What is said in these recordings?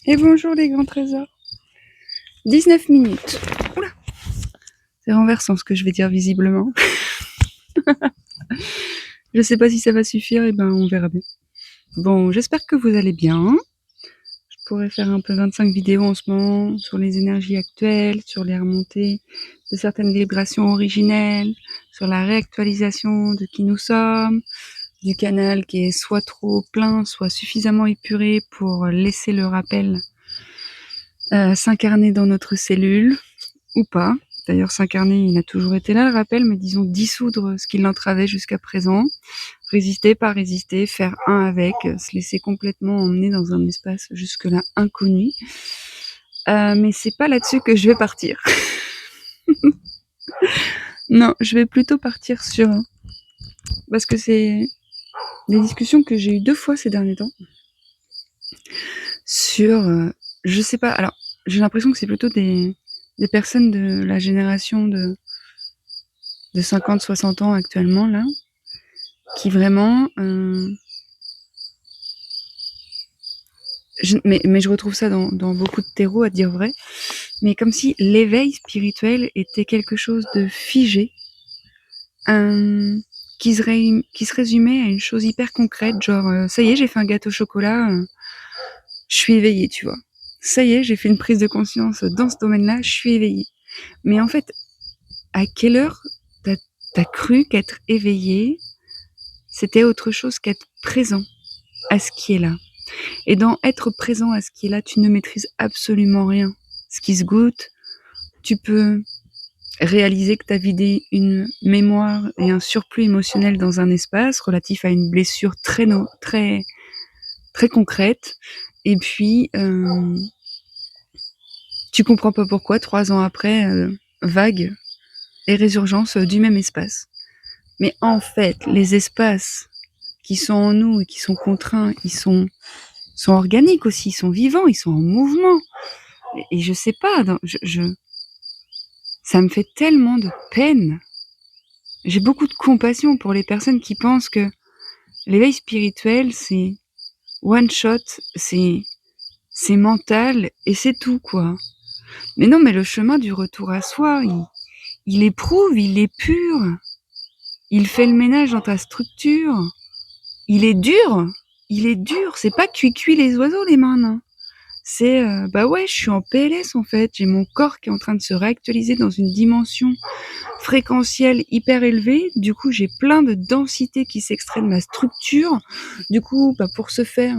Et bonjour les grands trésors. 19 minutes. Oula, c'est renversant ce que je vais dire visiblement. Je sais pas si ça va suffire, et ben on verra bien. Bon, j'espère que vous allez bien. Je pourrais faire un peu 25 vidéos en ce moment sur les énergies actuelles, sur les remontées de certaines vibrations originelles, sur la réactualisation de qui nous sommes, du canal qui est soit trop plein, soit suffisamment épuré pour laisser le rappel s'incarner dans notre cellule, ou pas. D'ailleurs, s'incarner, il a toujours été là, le rappel, mais disons dissoudre ce qui l'entravait jusqu'à présent. Résister, pas résister, faire un avec, se laisser complètement emmener dans un espace jusque-là inconnu. Mais c'est pas là-dessus que je vais partir. Non, je vais plutôt partir sur... Parce que c'est des discussions que j'ai eues 2 fois ces derniers temps. Sur... je sais pas, alors, j'ai l'impression que c'est plutôt des personnes de la génération de 50-60 ans actuellement, là, qui vraiment... mais je retrouve ça dans beaucoup de terreaux, à dire vrai, mais comme si l'éveil spirituel était quelque chose de figé, qui se résumait à une chose hyper concrète, genre ça y est, j'ai fait un gâteau au chocolat, je suis éveillée, tu vois. Ça y est, j'ai fait une prise de conscience dans ce domaine-là, je suis éveillée. Mais en fait, à quelle heure t'as cru qu'être éveillé, c'était autre chose qu'être présent à ce qui est là? Et dans être présent à ce qui est là, tu ne maîtrises absolument rien. Ce qui se goûte, tu peux réaliser que tu as vidé une mémoire et un surplus émotionnel dans un espace relatif à une blessure très concrète. Et puis, tu comprends pas pourquoi, 3 ans après, vague et résurgence du même espace. Mais en fait, les espaces qui sont en nous et qui sont contraints, ils sont organiques aussi, ils sont vivants, ils sont en mouvement. Et je sais pas, ça me fait tellement de peine. J'ai beaucoup de compassion pour les personnes qui pensent que l'éveil spirituel, c'est one shot, c'est mental et c'est tout, quoi. Mais non, mais le chemin du retour à soi, il éprouve, il est pur. Il fait le ménage dans ta structure. Il est dur. Il est dur. C'est pas cuit les oiseaux, les mains, non. C'est, bah ouais, je suis en PLS, en fait. J'ai mon corps qui est en train de se réactualiser dans une dimension fréquentielle hyper élevée. Du coup, j'ai plein de densité qui s'extrait de ma structure. Du coup, bah, pour ce faire,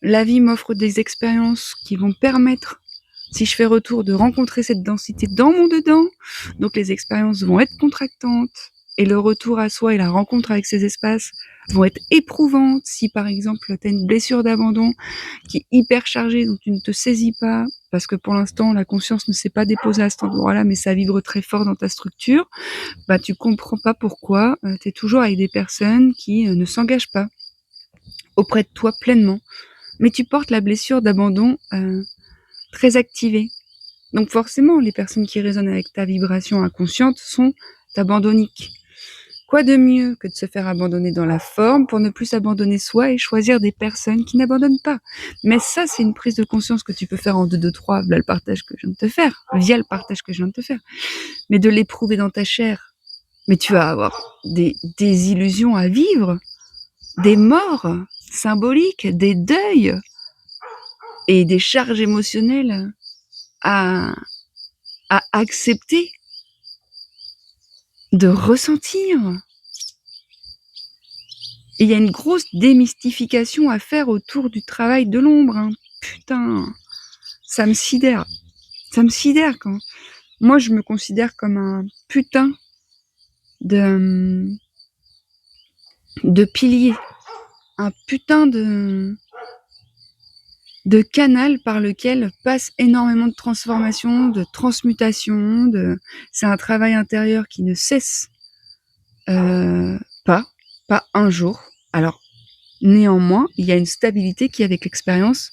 la vie m'offre des expériences qui vont permettre, si je fais retour, de rencontrer cette densité dans mon dedans. Donc les expériences vont être contractantes et le retour à soi et la rencontre avec ces espaces vont être éprouvantes. Si par exemple tu as une blessure d'abandon qui est hyper chargée, dont tu ne te saisis pas, parce que pour l'instant la conscience ne s'est pas déposée à cet endroit-là, mais ça vibre très fort dans ta structure, bah tu comprends pas pourquoi tu es toujours avec des personnes qui ne s'engagent pas auprès de toi pleinement. Mais tu portes la blessure d'abandon très activée. Donc forcément, les personnes qui résonnent avec ta vibration inconsciente sont abandonniques. Quoi de mieux que de se faire abandonner dans la forme pour ne plus s'abandonner soi et choisir des personnes qui n'abandonnent pas. Mais ça, c'est une prise de conscience que tu peux faire en 2, 2, 3, via le partage que je viens de te faire, mais de l'éprouver dans ta chair. Mais tu vas avoir des illusions à vivre, des morts symboliques, des deuils et des charges émotionnelles à accepter, de ressentir. Et il y a une grosse démystification à faire autour du travail de l'ombre. Hein. Putain, ça me sidère. Ça me sidère quand... Moi, je me considère comme un putain de pilier. Un putain de canal par lequel passe énormément de transformation, de transmutation. C'est un travail intérieur qui ne cesse pas un jour. Alors, néanmoins, il y a une stabilité qui, avec l'expérience,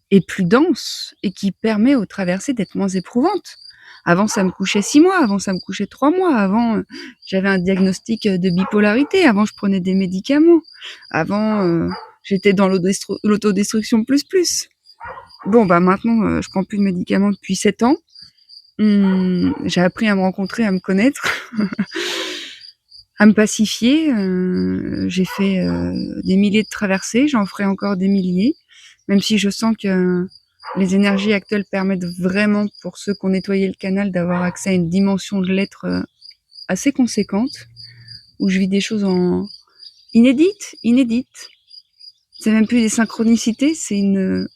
est plus dense et qui permet aux traversées d'être moins éprouvantes. Avant, ça me couchait 6 mois, avant, ça me couchait 3 mois, avant, j'avais un diagnostic de bipolarité, avant, je prenais des médicaments, avant, j'étais dans l'autodestruction plus. Bon, bah, maintenant, je prends plus de médicaments depuis 7 ans. J'ai appris à me rencontrer, à me connaître, à me pacifier. J'ai fait des milliers de traversées, j'en ferai encore des milliers, même si je sens que les énergies actuelles permettent vraiment, pour ceux qui ont nettoyé le canal, d'avoir accès à une dimension de l'être assez conséquente, où je vis des choses en inédites. C'est même plus des synchronicités, c'est une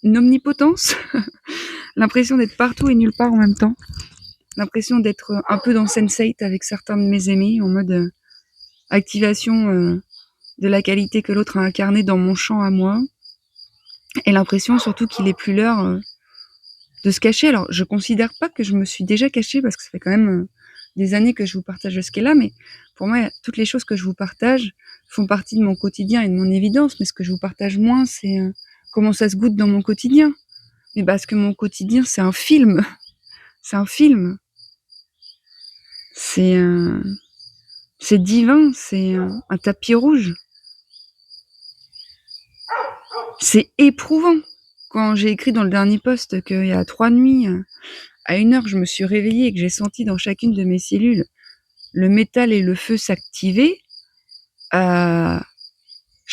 omnipotence. L'impression d'être partout et nulle part en même temps. L'impression d'être un peu dans Sense8 avec certains de mes aimés, en mode activation de la qualité que l'autre a incarnée dans mon champ à moi. Et l'impression surtout qu'il est plus l'heure de se cacher. Alors, je considère pas que je me suis déjà cachée, parce que ça fait quand même des années que je vous partage ce qu'est là, mais pour moi, toutes les choses que je vous partage font partie de mon quotidien et de mon évidence. Mais ce que je vous partage moins, c'est comment ça se goûte dans mon quotidien. Mais parce que mon quotidien, c'est un film. C'est un film. C'est divin, c'est un tapis rouge. C'est éprouvant. Quand j'ai écrit dans le dernier post qu'il y a 3 nuits, à 1h, je me suis réveillée et que j'ai senti dans chacune de mes cellules le métal et le feu s'activer, je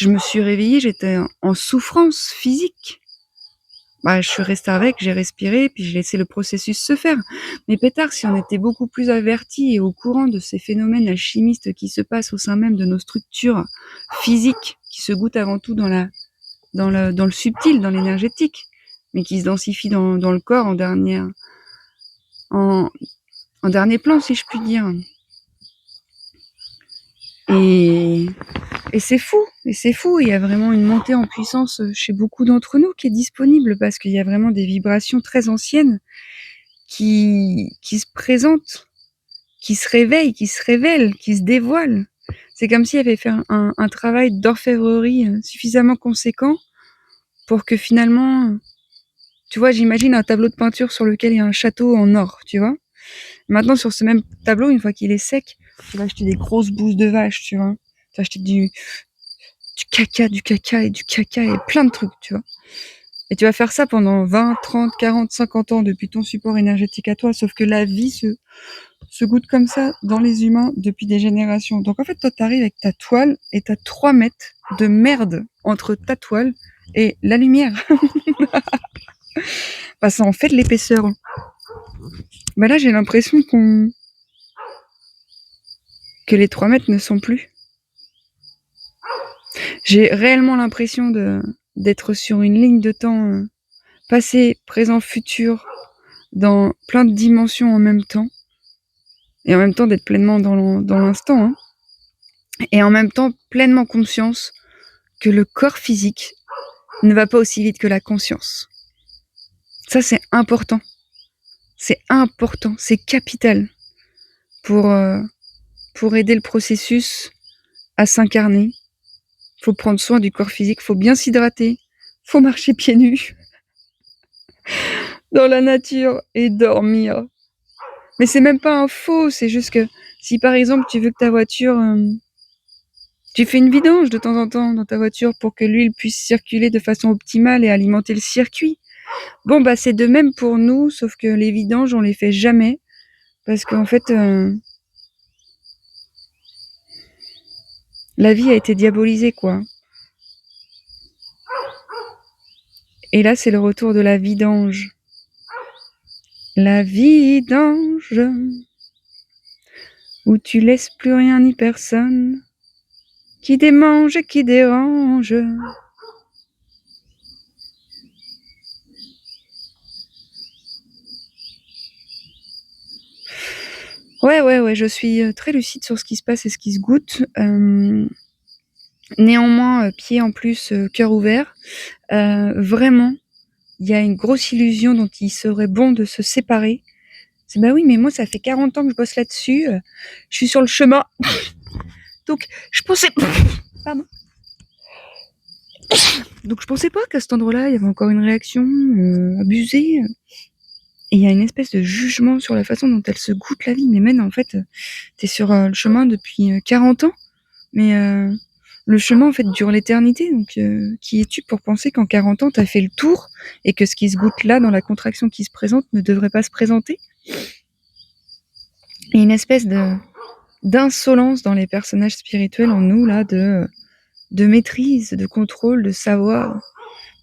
me suis réveillée, j'étais en souffrance physique. Bah, je suis restée avec, j'ai respiré, puis j'ai laissé le processus se faire. Mais pétard, si on était beaucoup plus avertis et au courant de ces phénomènes alchimistes qui se passent au sein même de nos structures physiques, qui se goûtent avant tout dans le subtil, dans l'énergétique, mais qui se densifient dans le corps en dernier plan, si je puis dire. Et c'est fou, il y a vraiment une montée en puissance chez beaucoup d'entre nous qui est disponible, parce qu'il y a vraiment des vibrations très anciennes qui se présentent, qui se réveillent, qui se révèlent, qui se dévoilent. C'est comme s'il y avait fait un travail d'orfèvrerie suffisamment conséquent pour que finalement, tu vois, j'imagine un tableau de peinture sur lequel il y a un château en or, tu vois. Maintenant, sur ce même tableau, une fois qu'il est sec, tu vas acheter des grosses bouses de vache, tu vois. Tu vas acheter du caca et plein de trucs, tu vois. Et tu vas faire ça pendant 20, 30, 40, 50 ans depuis ton support énergétique à toi, sauf que la vie se goûte comme ça dans les humains depuis des générations. Donc en fait, toi, t'arrives avec ta toile et t'as 3 mètres de merde entre ta toile et la lumière. Bah, ça en fait de l'épaisseur. Bah là, j'ai l'impression que les 3 mètres ne sont plus. J'ai réellement l'impression d'être sur une ligne de temps passé, présent, futur, dans plein de dimensions en même temps, et en même temps d'être pleinement dans l'instant, hein. Et en même temps pleinement conscience que le corps physique ne va pas aussi vite que la conscience. Ça, c'est important, c'est capital pour aider le processus à s'incarner. Faut prendre soin du corps physique, faut bien s'hydrater, faut marcher pieds nus dans la nature et dormir. Mais c'est même pas un faux, c'est juste que si par exemple tu veux que ta voiture, tu fais une vidange de temps en temps dans ta voiture pour que l'huile puisse circuler de façon optimale et alimenter le circuit. Bon, bah c'est de même pour nous, sauf que les vidanges, on les fait jamais, parce qu'en fait, la vie a été diabolisée, quoi. Et là, c'est le retour de la vidange. La vidange, où tu laisses plus rien ni personne, qui démange et qui dérange. Ouais, je suis très lucide sur ce qui se passe et ce qui se goûte. Néanmoins, pied en plus, cœur ouvert. Vraiment, il y a une grosse illusion dont il serait bon de se séparer. C'est bah oui, mais moi, ça fait 40 ans que je bosse là-dessus. Je suis sur le chemin. Donc, je pensais. Pardon. Donc, je pensais pas qu'à cet endroit-là, il y avait encore une réaction abusée. Et il y a une espèce de jugement sur la façon dont elle se goûte la vie. Mais même, en fait, t'es sur le chemin depuis 40 ans. Mais le chemin en fait dure l'éternité, donc qui es-tu pour penser qu'en 40 ans t'as fait le tour et que ce qui se goûte là dans la contraction qui se présente ne devrait pas se présenter? Et une espèce d'insolence dans les personnages spirituels en nous là, de maîtrise, de contrôle, de savoir.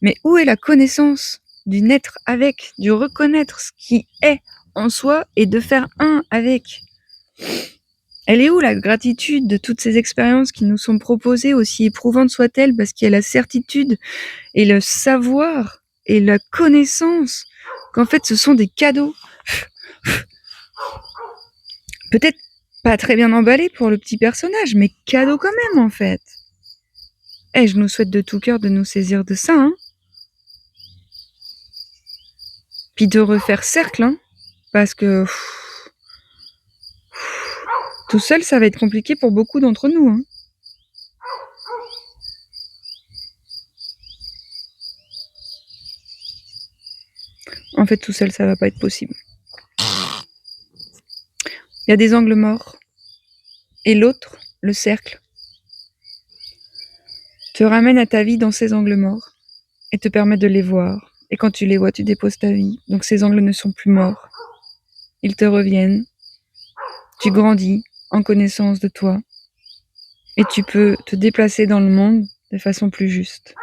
Mais où est la connaissance du naître avec, du reconnaître ce qui est en soi et de faire un avec? Elle est où la gratitude de toutes ces expériences qui nous sont proposées, aussi éprouvantes soient-elles, parce qu'il y a la certitude et le savoir et la connaissance qu'en fait ce sont des cadeaux. Peut-être pas très bien emballés pour le petit personnage, mais cadeaux quand même en fait. Eh, je nous souhaite de tout cœur de nous saisir de ça, hein. Puis de refaire cercle, hein, parce que tout seul, ça va être compliqué pour beaucoup d'entre nous, hein. En fait, tout seul, ça va pas être possible. Il y a des angles morts. Et l'autre, le cercle, te ramène à ta vie dans ces angles morts et te permet de les voir. Et quand tu les vois, tu déposes ta vie. Donc ces angles ne sont plus morts. Ils te reviennent. Tu grandis en connaissance de toi. Et tu peux te déplacer dans le monde de façon plus juste.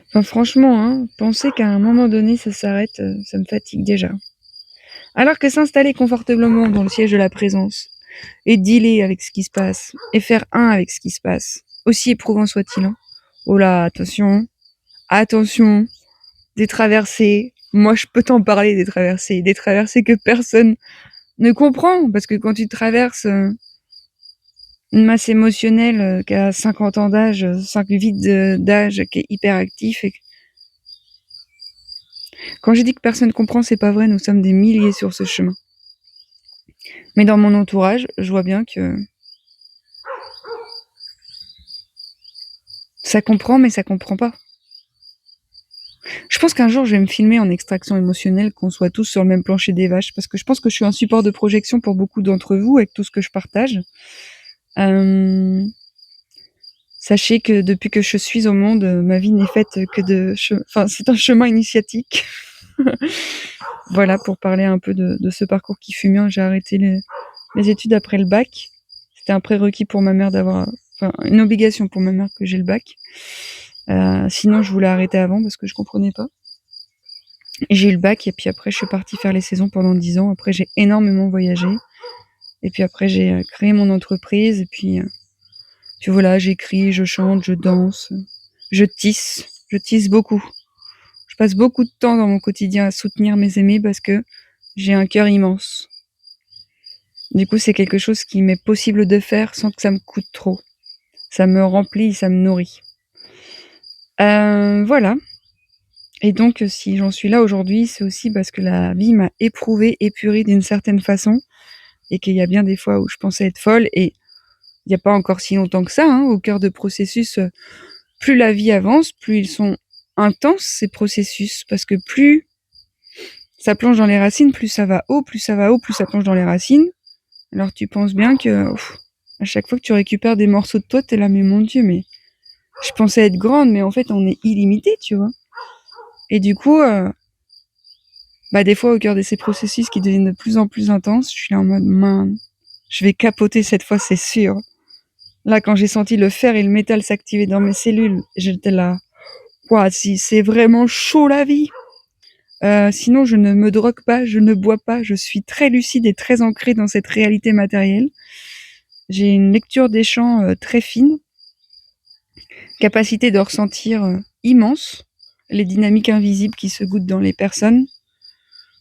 Enfin, franchement, hein, penser qu'à un moment donné, ça s'arrête, ça me fatigue déjà. Alors que s'installer confortablement dans le siège de la présence, et dealer avec ce qui se passe, et faire un avec ce qui se passe, aussi éprouvant soit-il, hein. Oh là, attention, des traversées. Moi, je peux t'en parler des traversées que personne ne comprend, parce que quand tu traverses une masse émotionnelle qui a 50 ans d'âge, 5 vides d'âge, qui est hyper actif, et quand je dis que personne comprend, c'est pas vrai, nous sommes des milliers sur ce chemin. Mais dans mon entourage, je vois bien que ça comprend, mais ça comprend pas. Je pense qu'un jour, je vais me filmer en extraction émotionnelle, qu'on soit tous sur le même plancher des vaches, parce que je pense que je suis un support de projection pour beaucoup d'entre vous avec tout ce que je partage. Sachez que depuis que je suis au monde, ma vie n'est faite que de... Enfin, c'est un chemin initiatique. Voilà, pour parler un peu de ce parcours qui fut mien. J'ai arrêté les études après le bac. C'était un prérequis pour ma mère d'avoir... Enfin, une obligation pour ma mère que j'ai le bac. Sinon, je voulais arrêter avant parce que je comprenais pas. Et j'ai eu le bac et puis après, je suis partie faire les saisons pendant 10 ans. Après, j'ai énormément voyagé. Et puis après, j'ai créé mon entreprise. Et puis voilà, j'écris, je chante, je danse, je tisse beaucoup. Je passe beaucoup de temps dans mon quotidien à soutenir mes aimés parce que j'ai un cœur immense. Du coup, c'est quelque chose qui m'est possible de faire sans que ça me coûte trop. Ça me remplit, ça me nourrit. Voilà. Et donc, si j'en suis là aujourd'hui, c'est aussi parce que la vie m'a éprouvée, épurée d'une certaine façon, et qu'il y a bien des fois où je pensais être folle, et il n'y a pas encore si longtemps que ça, hein, au cœur de processus, plus la vie avance, plus ils sont intenses, ces processus, parce que plus ça plonge dans les racines, plus ça va haut, plus ça va haut, plus ça plonge dans les racines. Alors tu penses bien que à chaque fois que tu récupères des morceaux de toi, t'es là, mais mon Dieu, mais je pensais être grande, mais en fait on est illimité, tu vois. Et du coup, des fois au cœur de ces processus qui deviennent de plus en plus intenses, je suis là en mode, mince, je vais capoter cette fois, c'est sûr. Là, quand j'ai senti le fer et le métal s'activer dans mes cellules, j'étais là, ouah, si c'est vraiment chaud la vie. Sinon, je ne me drogue pas, je ne bois pas, je suis très lucide et très ancrée dans cette réalité matérielle. J'ai une lecture des champs très fine, capacité de ressentir immense les dynamiques invisibles qui se goûtent dans les personnes,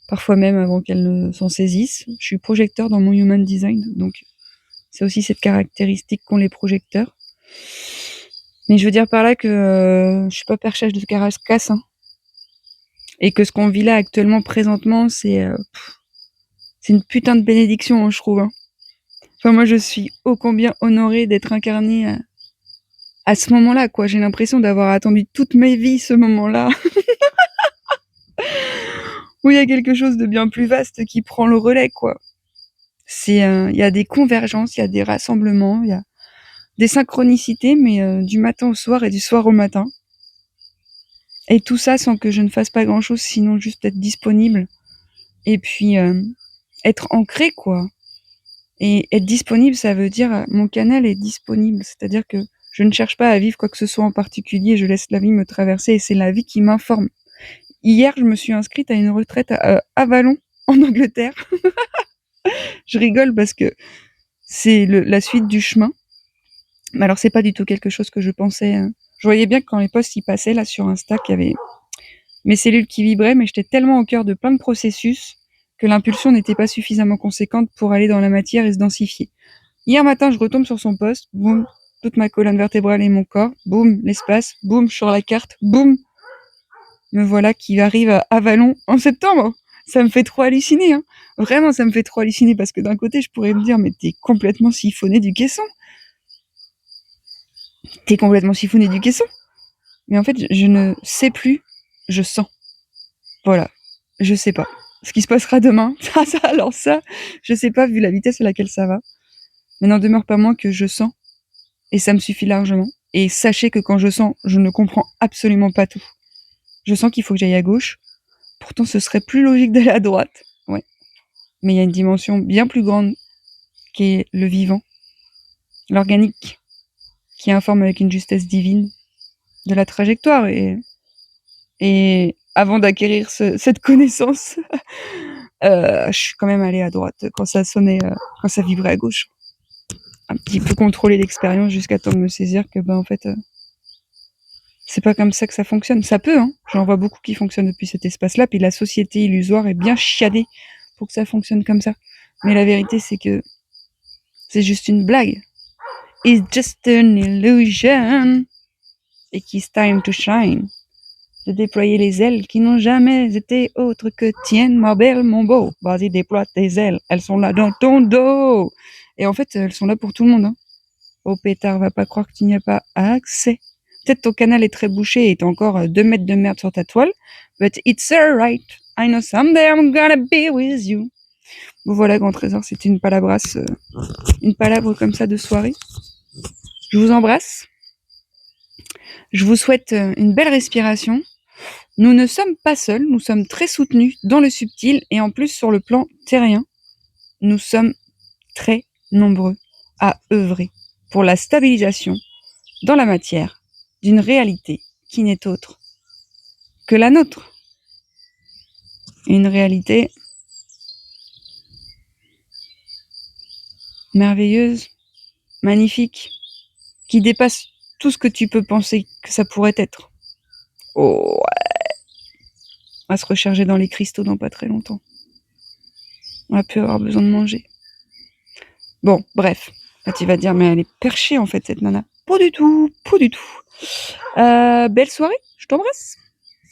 parfois même avant qu'elles ne s'en saisissent. Je suis projecteur dans mon human design, donc c'est aussi cette caractéristique qu'ont les projecteurs. Mais je veux dire par là que je suis pas perchage de carcasse, hein, et que ce qu'on vit là actuellement, présentement, c'est une putain de bénédiction, hein, je trouve. Hein. Enfin, moi, je suis ô combien honorée d'être incarnée à ce moment-là, quoi. J'ai l'impression d'avoir attendu toute ma vie ce moment-là. Où il y a quelque chose de bien plus vaste qui prend le relais, quoi. Il y a des convergences, il y a des rassemblements, il y a des synchronicités, mais du matin au soir et du soir au matin. Et tout ça sans que je ne fasse pas grand-chose, sinon juste être disponible. Et puis, être ancrée, quoi. Et être disponible, ça veut dire mon canal est disponible. C'est-à-dire que je ne cherche pas à vivre quoi que ce soit en particulier, je laisse la vie me traverser et c'est la vie qui m'informe. Hier, je me suis inscrite à une retraite à Avalon, en Angleterre. Je rigole parce que c'est la suite du chemin. Mais alors, c'est pas du tout quelque chose que je pensais. Je voyais bien que quand les posts y passaient, là, sur Insta, qu'il y avait mes cellules qui vibraient, mais j'étais tellement au cœur de plein de processus que l'impulsion n'était pas suffisamment conséquente pour aller dans la matière et se densifier. Hier matin, je retombe sur son post, boum, toute ma colonne vertébrale et mon corps, boum, l'espace, boum, sur la carte, boum, me voilà qui arrive à Avalon en septembre. Ça me fait trop halluciner, hein. Vraiment, ça me fait trop halluciner parce que d'un côté, je pourrais me dire, mais t'es complètement siphonné du caisson. T'es complètement siphonné du caisson. Mais en fait, je ne sais plus, je sens. Voilà. Je sais pas. Ce qui se passera demain, alors ça, je sais pas vu la vitesse à laquelle ça va. Mais n'en demeure pas moins que je sens. Et ça me suffit largement. Et sachez que quand je sens, je ne comprends absolument pas tout. Je sens qu'il faut que j'aille à gauche. Pourtant, ce serait plus logique d'aller à droite. Ouais. Mais il y a une dimension bien plus grande qui est le vivant, l'organique, qui informe avec une justesse divine de la trajectoire. Et avant d'acquérir cette connaissance, je suis quand même allée à droite quand ça sonnait, quand ça vibrait à gauche. Un petit peu contrôler l'expérience jusqu'à temps de me saisir que, en fait, c'est pas comme ça que ça fonctionne. Ça peut, hein. J'en vois beaucoup qui fonctionnent depuis cet espace-là, puis la société illusoire est bien chiadée pour que ça fonctionne comme ça. Mais la vérité, c'est que c'est juste une blague. It's just an illusion. Et qu'it's time to shine. De déployer les ailes qui n'ont jamais été autres que tiennes, ma belle, mon beau. Vas-y, déploie tes ailes. Elles sont là dans ton dos. Et en fait, elles sont là pour tout le monde, hein. Oh pétard, va pas croire que tu n'y as pas accès. Peut-être ton canal est très bouché et t'as encore 2 mètres de merde sur ta toile. But it's alright. I know someday I'm gonna be with you. Bon voilà, grand trésor, c'était une palabrasse, une palabre comme ça de soirée. Je vous embrasse. Je vous souhaite une belle respiration. Nous ne sommes pas seuls, nous sommes très soutenus dans le subtil et en plus sur le plan terrien. Nous sommes très nombreux à œuvrer pour la stabilisation dans la matière d'une réalité qui n'est autre que la nôtre. Une réalité merveilleuse, magnifique, qui dépasse tout ce que tu peux penser que ça pourrait être. Oh, ouais. On va se recharger dans les cristaux dans pas très longtemps. On va plus avoir besoin de manger. Bon, bref. Là, tu vas te dire, mais elle est perchée en fait, cette nana. Pas du tout, pas du tout. Belle soirée, je t'embrasse.